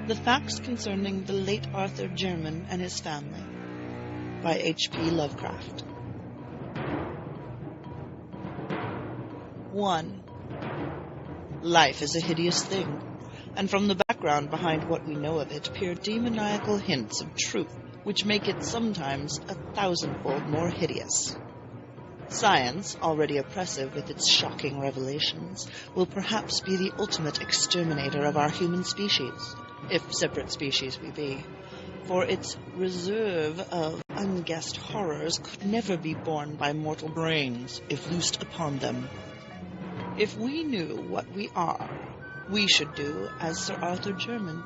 The Facts Concerning the Late Arthur Jermyn and His Family by H.P. Lovecraft. 1. Life is a hideous thing, and from the background behind what we know of it peer demoniacal hints of truth, which make it sometimes 1,000-fold more hideous. Science, already oppressive with its shocking revelations, will perhaps be the ultimate exterminator of our human species, if separate species we be, for its reserve of unguessed horrors could never be borne by mortal brains if loosed upon them. If we knew what we are, we should do as Sir Arthur Jermyn.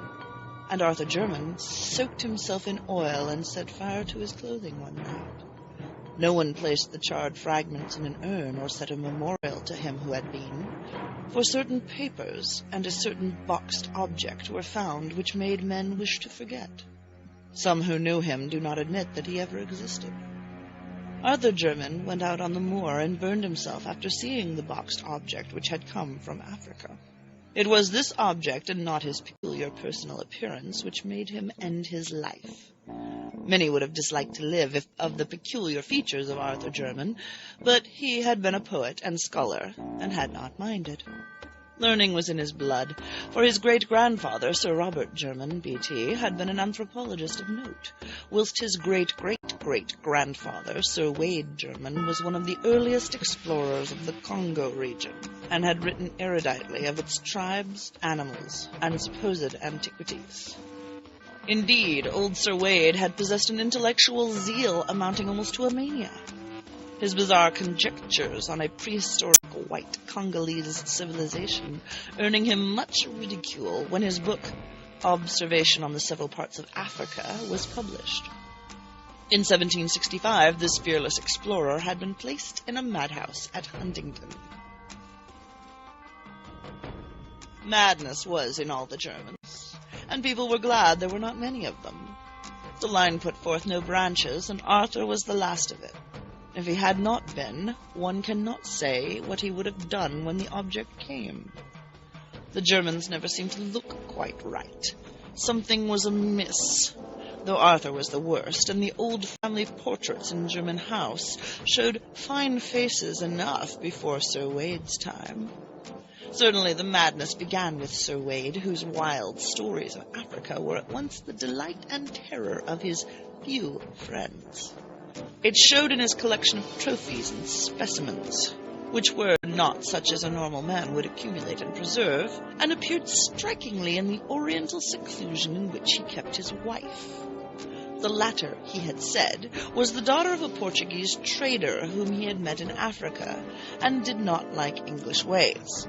And Arthur Jermyn soaked himself in oil and set fire to his clothing one night. No one placed the charred fragments in an urn or set a memorial to him who had been, for certain papers and a certain boxed object were found which made men wish to forget. Some who knew him do not admit that he ever existed. Arthur Jermyn went out on the moor and burned himself after seeing the boxed object which had come from Africa. It was this object and not his peculiar personal appearance which made him end his life. Many would have disliked to live if of the peculiar features of Arthur Jermyn, but he had been a poet and scholar, and had not minded. Learning was in his blood, for his great-grandfather, Sir Robert Jermyn, B.T., had been an anthropologist of note, whilst his great-great-great-grandfather, Sir Wade Jermyn, was one of the earliest explorers of the Congo region, and had written eruditely of its tribes, animals, and supposed antiquities. Indeed, old Sir Wade had possessed an intellectual zeal amounting almost to a mania. His bizarre conjectures on a prehistoric white Congolese civilization earning him much ridicule when his book, Observation on the Several Parts of Africa, was published. In 1765, this fearless explorer had been placed in a madhouse at Huntingdon. Madness was in all the Germans, and people were glad there were not many of them. The line put forth no branches, and Arthur was the last of it. If he had not been, one cannot say what he would have done when the object came. The Germans never seemed to look quite right. Something was amiss, though Arthur was the worst, and the old family portraits in Jermyn House showed fine faces enough before Sir Wade's time. Certainly the madness began with Sir Wade, whose wild stories of Africa were at once the delight and terror of his few friends. It showed in his collection of trophies and specimens, which were not such as a normal man would accumulate and preserve, and appeared strikingly in the oriental seclusion in which he kept his wife. The latter, he had said, was the daughter of a Portuguese trader whom he had met in Africa, and did not like English ways.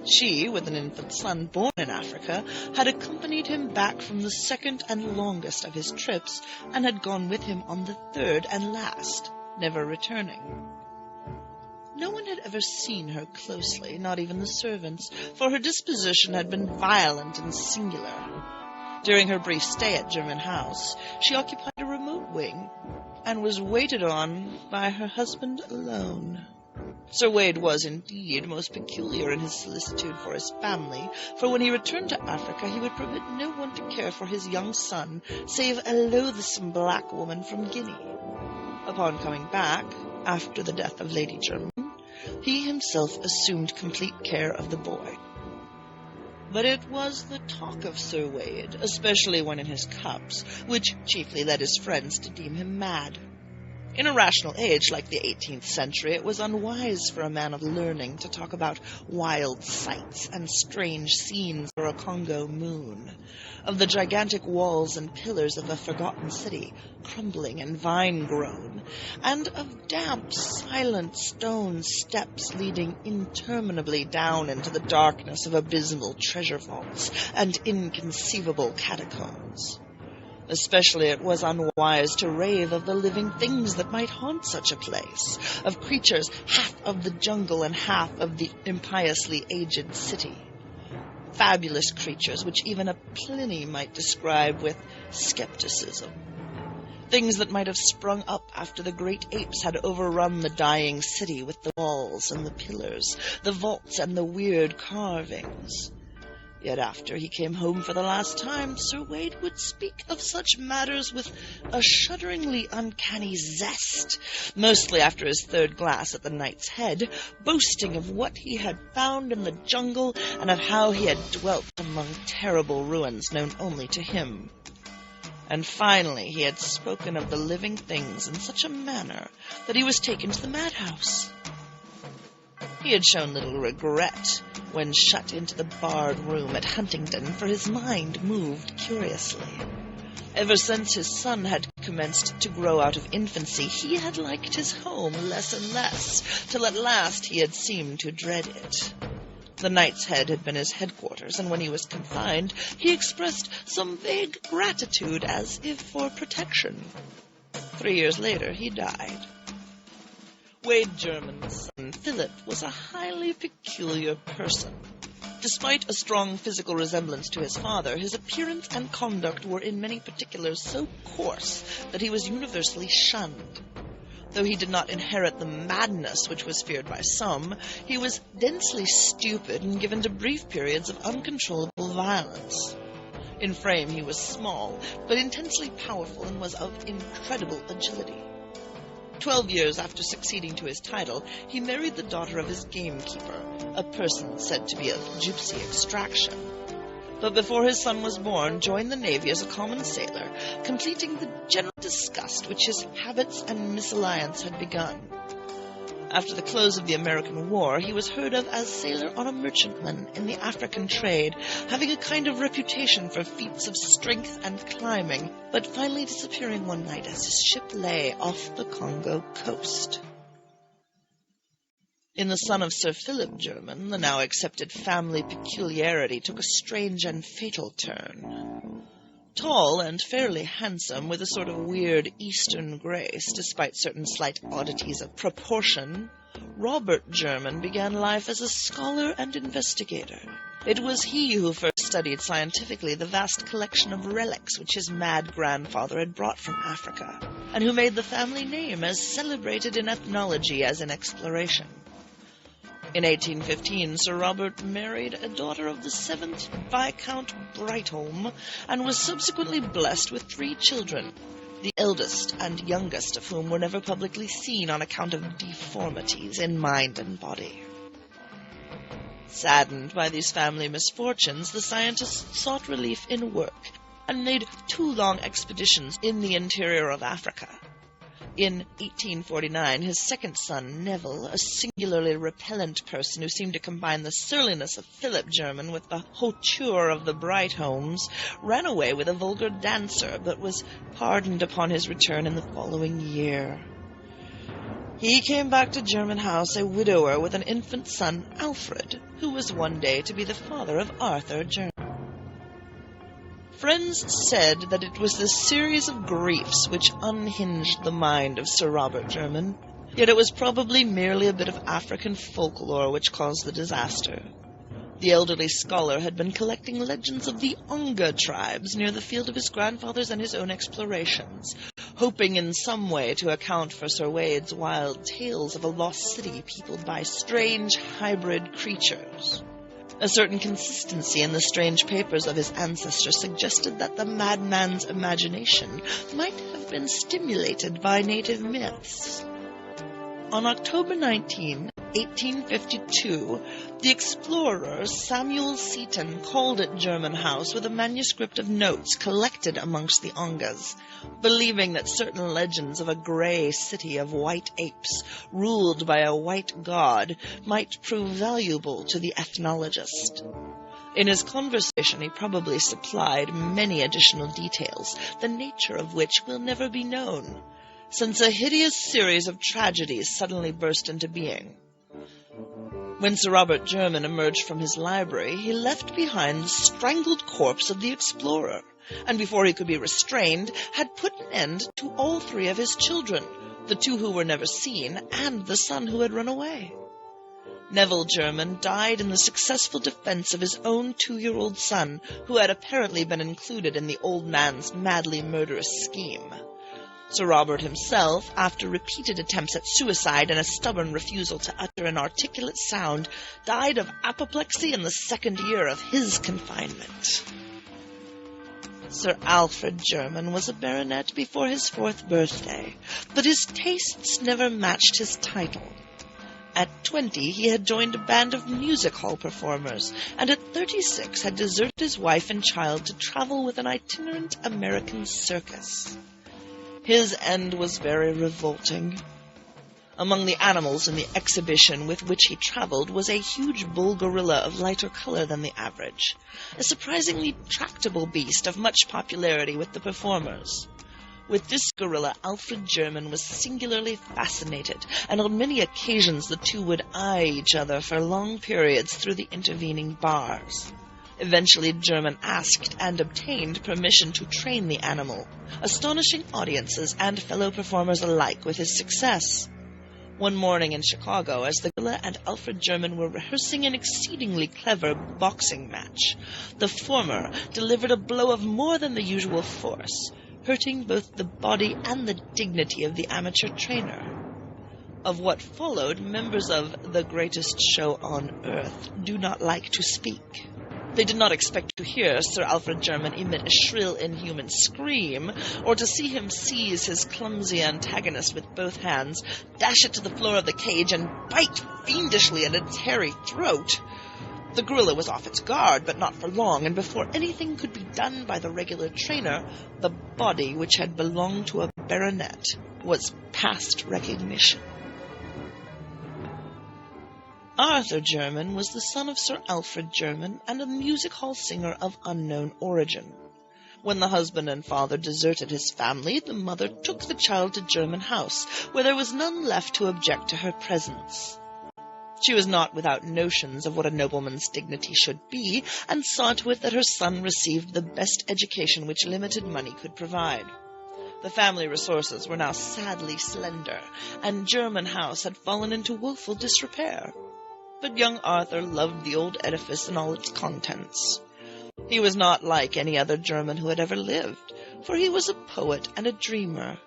She, with an infant son born in Africa, had accompanied him back from the second and longest of his trips, and had gone with him on the third and last, never returning. No one had ever seen her closely, not even the servants, for her disposition had been violent and singular. During her brief stay at Jermyn House, she occupied a remote wing, and was waited on by her husband alone. Sir Wade was, indeed, most peculiar in his solicitude for his family, for when he returned to Africa he would permit no one to care for his young son, save a loathsome black woman from Guinea. Upon coming back, after the death of Lady Jermyn, he himself assumed complete care of the boy. But it was the talk of Sir Wade, especially when in his cups, which chiefly led his friends to deem him mad. In a rational age like the 18th century, it was unwise for a man of learning to talk about wild sights and strange scenes for a Congo moon, of the gigantic walls and pillars of a forgotten city, crumbling and vine-grown, and of damp, silent stone steps leading interminably down into the darkness of abysmal treasure vaults and inconceivable catacombs. Especially it was unwise to rave of the living things that might haunt such a place, of creatures half of the jungle and half of the impiously aged city. Fabulous creatures which even a Pliny might describe with skepticism. Things that might have sprung up after the great apes had overrun the dying city with the walls and the pillars, the vaults and the weird carvings. Yet after he came home for the last time, Sir Wade would speak of such matters with a shudderingly uncanny zest, mostly after his third glass at the Knight's Head, boasting of what he had found in the jungle and of how he had dwelt among terrible ruins known only to him. And finally he had spoken of the living things in such a manner that he was taken to the madhouse. He had shown little regret when shut into the barred room at Huntingdon, for his mind moved curiously. Ever since his son had commenced to grow out of infancy, he had liked his home less and less, till at last he had seemed to dread it. The Knight's Head had been his headquarters, and when he was confined, he expressed some vague gratitude as if for protection. 3 years later, he died. Wade Jermyn's son, Philip, was a highly peculiar person. Despite a strong physical resemblance to his father, his appearance and conduct were in many particulars so coarse that he was universally shunned. Though he did not inherit the madness which was feared by some, he was densely stupid and given to brief periods of uncontrollable violence. In frame he was small, but intensely powerful and was of incredible agility. 12 years after succeeding to his title, he married the daughter of his gamekeeper, a person said to be of gypsy extraction. But before his son was born, joined the Navy as a common sailor, completing the general disgust which his habits and misalliance had begun. After the close of the American War, he was heard of as sailor on a merchantman in the African trade, having a kind of reputation for feats of strength and climbing, but finally disappearing one night as his ship lay off the Congo coast. In the son of Sir Philip Jermyn, the now accepted family peculiarity took a strange and fatal turn. Tall and fairly handsome, with a sort of weird Eastern grace, despite certain slight oddities of proportion, Robert Jermyn began life as a scholar and investigator. It was he who first studied scientifically the vast collection of relics which his mad grandfather had brought from Africa, and who made the family name as celebrated in ethnology as in exploration. In 1815, Sir Robert married a daughter of the 7th Viscount Brightholme, and was subsequently blessed with 3 children, the eldest and youngest of whom were never publicly seen on account of deformities in mind and body. Saddened by these family misfortunes, the scientists sought relief in work, and made 2 long expeditions in the interior of Africa. In 1849, his second son, Neville, a singularly repellent person who seemed to combine the surliness of Philip Jermyn with the hauteur of the Brightholmes, ran away with a vulgar dancer, but was pardoned upon his return in the following year. He came back to Jermyn House a widower with an infant son, Alfred, who was one day to be the father of Arthur Jermyn. Friends said that it was the series of griefs which unhinged the mind of Sir Robert Jermyn, yet it was probably merely a bit of African folklore which caused the disaster. The elderly scholar had been collecting legends of the Onga tribes near the field of his grandfather's and his own explorations, hoping in some way to account for Sir Wade's wild tales of a lost city peopled by strange hybrid creatures. A certain consistency in the strange papers of his ancestors suggested that the madman's imagination might have been stimulated by native myths. On October 19, 1852, the explorer Samuel Seaton called at Jermyn House with a manuscript of notes collected amongst the Ongas, believing that certain legends of a grey city of white apes ruled by a white god might prove valuable to the ethnologist. In his conversation he probably supplied many additional details, the nature of which will never be known, since a hideous series of tragedies suddenly burst into being. When Sir Robert Jermyn emerged from his library, he left behind the strangled corpse of the explorer, and before he could be restrained, had put an end to all 3 of his children, the 2 who were never seen, and the son who had run away. Neville Jermyn died in the successful defense of his own 2-year-old son, who had apparently been included in the old man's madly murderous scheme. Sir Robert himself, after repeated attempts at suicide and a stubborn refusal to utter an articulate sound, died of apoplexy in the 2nd year of his confinement. Sir Alfred Jermyn was a baronet before his 4th birthday, but his tastes never matched his title. At 20, he had joined a band of music hall performers, and at 36 had deserted his wife and child to travel with an itinerant American circus. His end was very revolting. Among the animals in the exhibition with which he traveled was a huge bull gorilla of lighter color than the average, a surprisingly tractable beast of much popularity with the performers. With this gorilla, Alfred Jermyn was singularly fascinated, and on many occasions the two would eye each other for long periods through the intervening bars. Eventually, Jermyn asked and obtained permission to train the animal, astonishing audiences and fellow performers alike with his success. One morning in Chicago, as the gorilla and Alfred Jermyn were rehearsing an exceedingly clever boxing match, the former delivered a blow of more than the usual force, hurting both the body and the dignity of the amateur trainer. Of what followed, members of the greatest show on earth do not like to speak. They did not expect to hear Sir Alfred Jermyn emit a shrill, inhuman scream, or to see him seize his clumsy antagonist with both hands, dash it to the floor of the cage, and bite fiendishly at its hairy throat. The gorilla was off its guard, but not for long, and before anything could be done by the regular trainer, the body, which had belonged to a baronet, was past recognition. Arthur Jermyn was the son of Sir Alfred Jermyn and a music hall singer of unknown origin. When the husband and father deserted his family, the mother took the child to Jermyn House, where there was none left to object to her presence. She was not without notions of what a nobleman's dignity should be, and saw to it that her son received the best education which limited money could provide. The family resources were now sadly slender, and Jermyn House had fallen into woeful disrepair. But young Arthur loved the old edifice and all its contents. He was not like any other Jermyn who had ever lived, for he was a poet and a dreamer.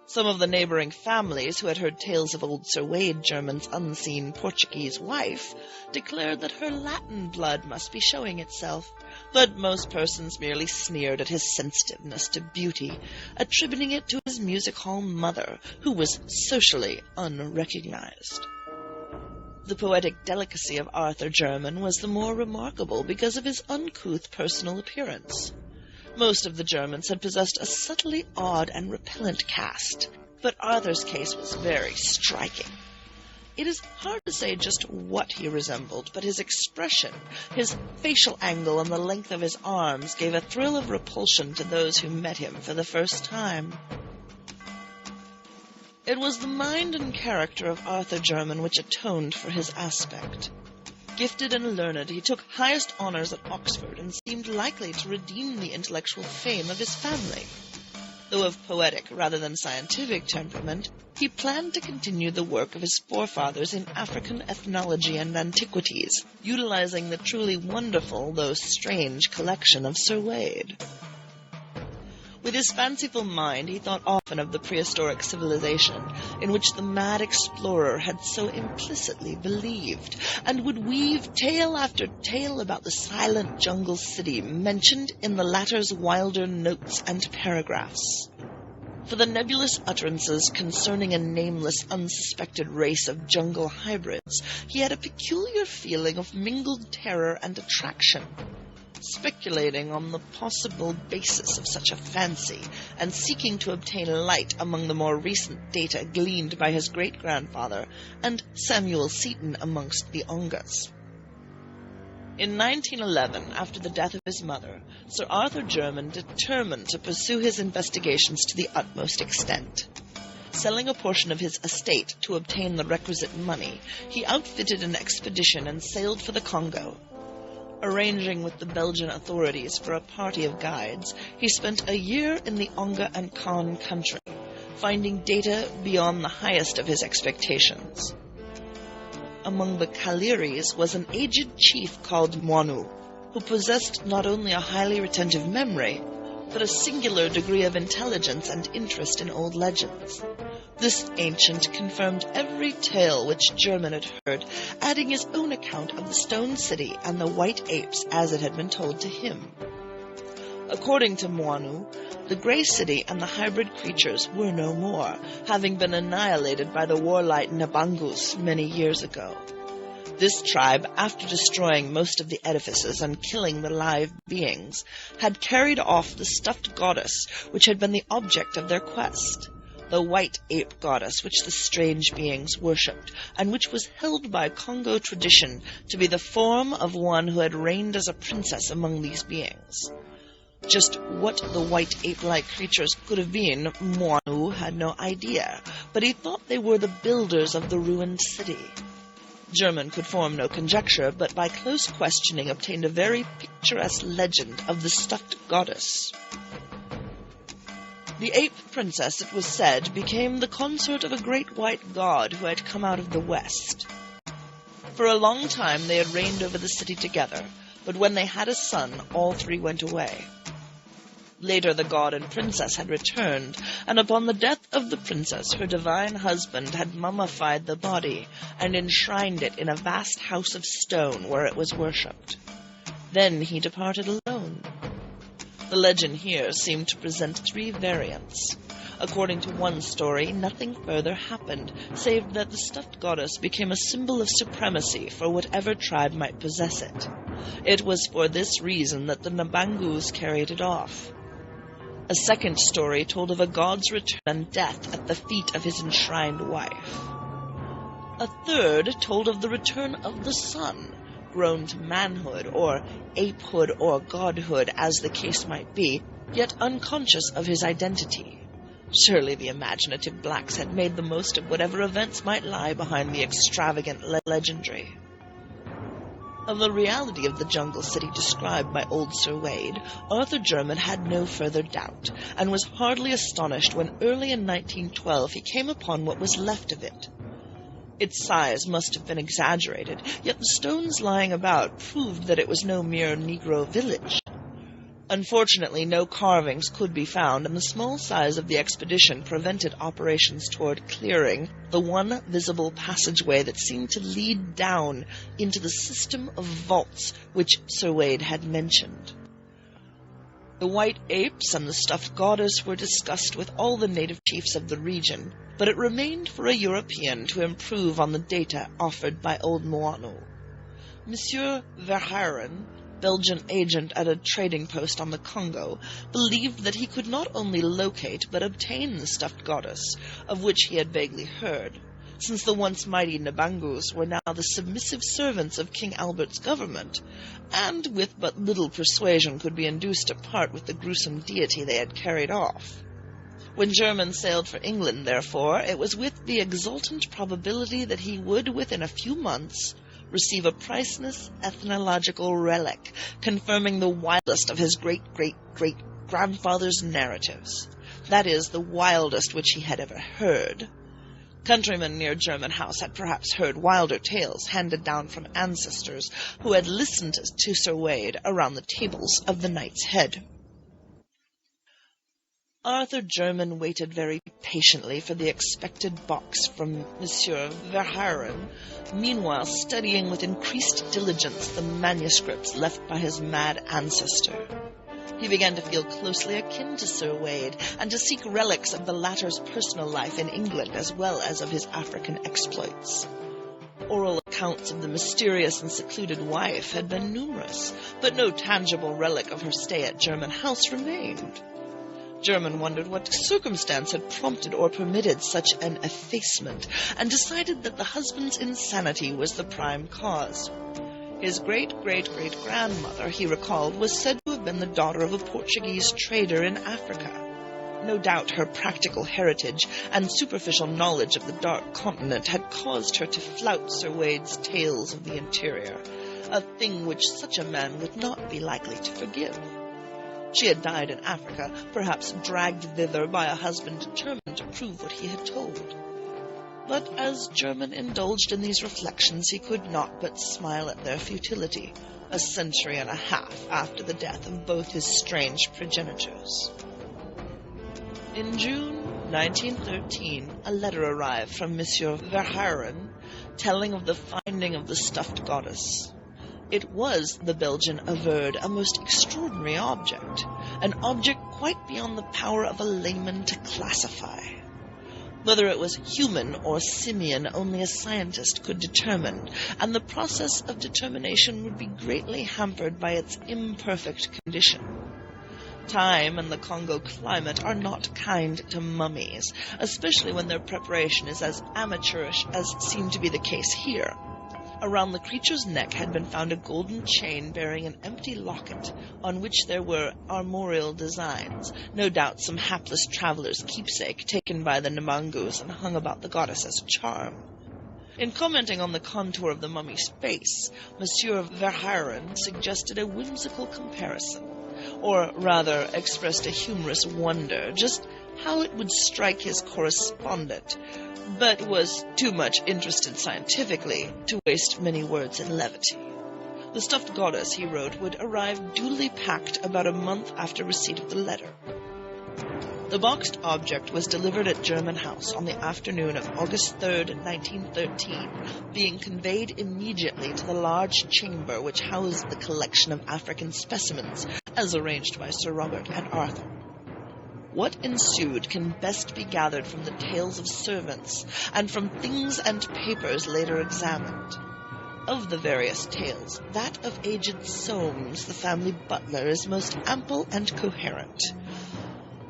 Some of the neighboring families, who had heard tales of old Sir Wade Jermyn's unseen Portuguese wife, declared that her Latin blood must be showing itself, but most persons merely sneered at his sensitiveness to beauty, attributing it to his music-hall mother, who was socially unrecognized. The poetic delicacy of Arthur Jermyn was the more remarkable because of his uncouth personal appearance. Most of the Jermyns had possessed a subtly odd and repellent cast, but Arthur's case was very striking. It is hard to say just what he resembled, but his expression, his facial angle, and the length of his arms gave a thrill of repulsion to those who met him for the first time. It was the mind and character of Arthur Jermyn which atoned for his aspect. Gifted and learned, he took highest honours at Oxford, and seemed likely to redeem the intellectual fame of his family. Though of poetic rather than scientific temperament, he planned to continue the work of his forefathers in African ethnology and antiquities, utilizing the truly wonderful, though strange, collection of Sir Wade. With his fanciful mind, he thought often of the prehistoric civilization in which the mad explorer had so implicitly believed, and would weave tale after tale about the silent jungle city mentioned in the latter's wilder notes and paragraphs. For the nebulous utterances concerning a nameless, unsuspected race of jungle hybrids, he had a peculiar feeling of mingled terror and attraction. Speculating on the possible basis of such a fancy, and seeking to obtain light among the more recent data gleaned by his great-grandfather and Samuel Seton amongst the Ongas. In 1911, after the death of his mother, Sir Arthur Jermyn determined to pursue his investigations to the utmost extent. Selling a portion of his estate to obtain the requisite money, he outfitted an expedition and sailed for the Congo. Arranging with the Belgian authorities for a party of guides, he spent a year in the Onga and Khan country, finding data beyond the highest of his expectations. Among the Kaliris was an aged chief called Mwanu, who possessed not only a highly retentive memory, but a singular degree of intelligence and interest in old legends. This ancient confirmed every tale which Jermyn had heard, adding his own account of the stone city and the white apes as it had been told to him. According to Moanu, the Grey City and the hybrid creatures were no more, having been annihilated by the warlike Nabangus many years ago. This tribe, after destroying most of the edifices and killing the live beings, had carried off the stuffed goddess which had been the object of their quest, the white ape goddess which the strange beings worshipped, and which was held by Congo tradition to be the form of one who had reigned as a princess among these beings. Just what the white ape-like creatures could have been, Moanu had no idea, but he thought they were the builders of the ruined city. Jermyn could form no conjecture, but by close questioning obtained a very picturesque legend of the stuffed goddess. The ape princess, it was said, became the consort of a great white god who had come out of the west. For a long time they had reigned over the city together, but when they had a son, all three went away. Later the god and princess had returned, and upon the death of the princess, her divine husband had mummified the body and enshrined it in a vast house of stone where it was worshipped. Then he departed alone. The legend here seemed to present three variants. According to one story, nothing further happened, save that the stuffed goddess became a symbol of supremacy for whatever tribe might possess it. It was for this reason that the Nabangus carried it off. A second story told of a god's return and death at the feet of his enshrined wife. A third told of the return of the son, grown to manhood, or apehood, or godhood, as the case might be, yet unconscious of his identity. Surely the imaginative blacks had made the most of whatever events might lie behind the extravagant legendary. Of the reality of the jungle city described by old Sir Wade, Arthur Jermyn had no further doubt, and was hardly astonished when early in 1912 he came upon what was left of it. Its size must have been exaggerated, yet the stones lying about proved that it was no mere Negro village. Unfortunately, no carvings could be found, and the small size of the expedition prevented operations toward clearing the one visible passageway that seemed to lead down into the system of vaults which Sir Wade had mentioned. The white apes and the stuffed goddess were discussed with all the native chiefs of the region, but it remained for a European to improve on the data offered by old Moanu. Monsieur Verheiren, Belgian agent at a trading post on the Congo, believed that he could not only locate but obtain the stuffed goddess, of which he had vaguely heard, since the once mighty Nabangus were now the submissive servants of King Albert's government, and with but little persuasion could be induced to part with the gruesome deity they had carried off. When Jermyn sailed for England, therefore, it was with the exultant probability that he would, within a few months, receive a priceless ethnological relic, confirming the wildest of his great-great-great-grandfather's narratives. That is, the wildest which he had ever heard. Countrymen near Jermyn House had perhaps heard wilder tales handed down from ancestors who had listened to Sir Wade around the tables of the Knight's Head. Arthur Jermyn waited very patiently for the expected box from Monsieur Verheiren, meanwhile studying with increased diligence the manuscripts left by his mad ancestor. He began to feel closely akin to Sir Wade, and to seek relics of the latter's personal life in England as well as of his African exploits. Oral accounts of the mysterious and secluded wife had been numerous, but no tangible relic of her stay at Jermyn House remained. Jermyn wondered what circumstance had prompted or permitted such an effacement, and decided that the husband's insanity was the prime cause. His great-great-great-grandmother, he recalled, was said to have been the daughter of a Portuguese trader in Africa. No doubt her practical heritage and superficial knowledge of the Dark Continent had caused her to flout Sir Wade's tales of the interior, a thing which such a man would not be likely to forgive. She had died in Africa, perhaps dragged thither by a husband determined to prove what he had told. But as Jermyn indulged in these reflections, he could not but smile at their futility, a century and a half after the death of both his strange progenitors. In June 1913, a letter arrived from Monsieur Verhaeren telling of the finding of the stuffed goddess. It was, the Belgian averred, a most extraordinary object, an object quite beyond the power of a layman to classify. Whether it was human or simian, only a scientist could determine, and the process of determination would be greatly hampered by its imperfect condition. Time and the Congo climate are not kind to mummies, especially when their preparation is as amateurish as seemed to be the case here. Around the creature's neck had been found a golden chain bearing an empty locket, on which there were armorial designs, no doubt some hapless traveller's keepsake taken by the Namangus and hung about the goddess as a charm. In commenting on the contour of the mummy's face, Monsieur Verhaeren suggested a whimsical comparison, or rather expressed a humorous wonder just how it would strike his correspondent, but was too much interested scientifically to waste many words in levity. The stuffed goddess, he wrote, would arrive duly packed about a month after receipt of the letter. The boxed object was delivered at Jermyn House on the afternoon of August 3rd, 1913, being conveyed immediately to the large chamber which housed the collection of African specimens, as arranged by Sir Robert and Arthur. What ensued can best be gathered from the tales of servants, and from things and papers later examined. Of the various tales, that of aged Soames, the family butler, is most ample and coherent.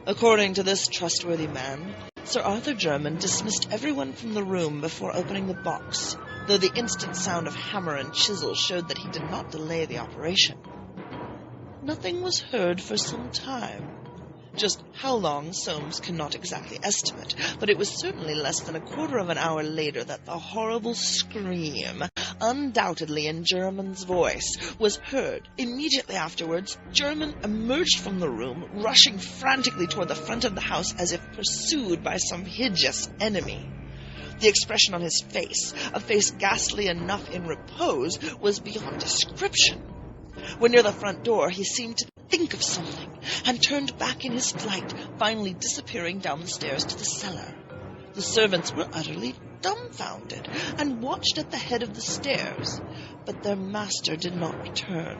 According to this trustworthy man, Sir Arthur Jermyn dismissed everyone from the room before opening the box, though the instant sound of hammer and chisel showed that he did not delay the operation. Nothing was heard for some time. Just how long Soames cannot exactly estimate, but it was certainly less than a quarter of an hour later that the horrible scream, undoubtedly in Jermyn's voice, was heard. Immediately afterwards, Jermyn emerged from the room, rushing frantically toward the front of the house as if pursued by some hideous enemy. The expression on his face, a face ghastly enough in repose, was beyond description. When near the front door, he seemed to think of something, and turned back in his flight, finally disappearing down the stairs to the cellar. The servants were utterly dumbfounded, and watched at the head of the stairs, but their master did not return.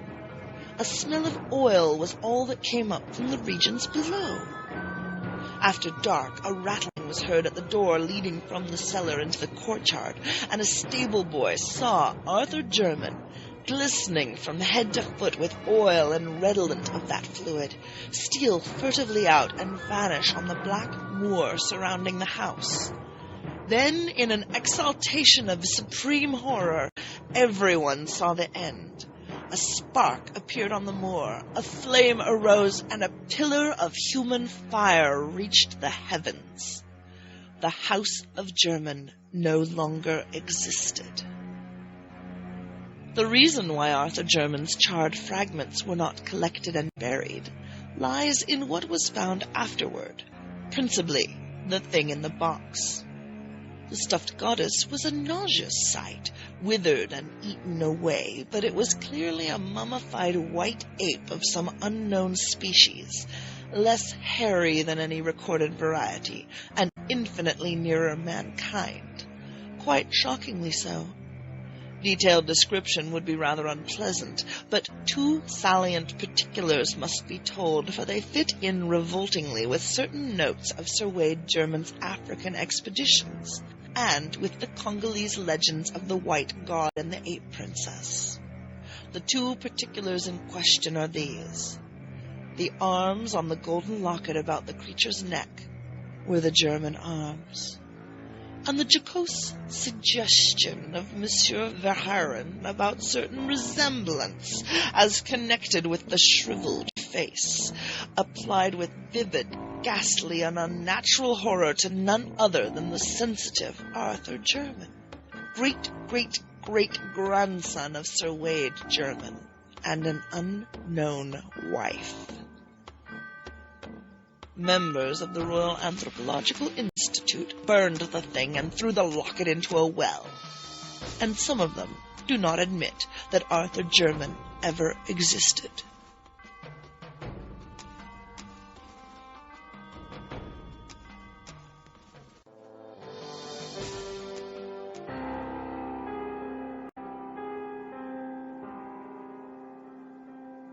A smell of oil was all that came up from the regions below. After dark, a rattling was heard at the door leading from the cellar into the courtyard, and a stable boy saw Arthur Jermyn, glistening from head to foot with oil and redolent of that fluid, steal furtively out and vanish on the black moor surrounding the house. Then, in an exaltation of supreme horror, everyone saw the end. A spark appeared on the moor, a flame arose, and a pillar of human fire reached the heavens. The house of Jermyn no longer existed. The reason why Arthur Jermyn's charred fragments were not collected and buried lies in what was found afterward, principally the thing in the box. The stuffed goddess was a nauseous sight, withered and eaten away, but it was clearly a mummified white ape of some unknown species, less hairy than any recorded variety, and infinitely nearer mankind, quite shockingly so. Detailed description would be rather unpleasant, but two salient particulars must be told, for they fit in revoltingly with certain notes of Sir Wade Jermyn's African expeditions, and with the Congolese legends of the White God and the Ape Princess. The two particulars in question are these. The arms on the golden locket about the creature's neck were the Jermyn arms, and the jocose suggestion of Monsieur Verhaeren about certain resemblance as connected with the shriveled face, applied with vivid, ghastly, and unnatural horror to none other than the sensitive Arthur Jermyn, great-great-great-grandson of Sir Wade Jermyn, and an unknown wife. Members of the Royal Anthropological Institute Institute burned the thing and threw the locket into a well. And some of them do not admit that Arthur Jermyn ever existed.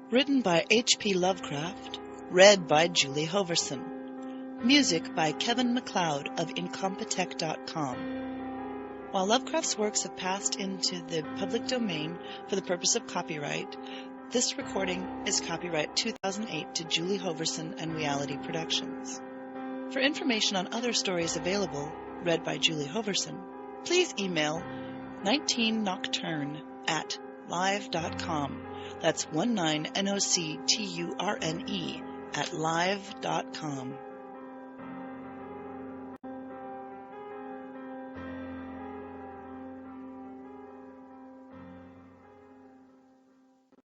Written by H.P. Lovecraft, read by Julie Hoverson. Music by Kevin MacLeod of Incompetech.com. While Lovecraft's works have passed into the public domain for the purpose of copyright, this recording is copyright 2008 to Julie Hoverson and Reality Productions. For information on other stories available, read by Julie Hoverson, please email 19nocturne@live.com. That's 19nocturne@live.com.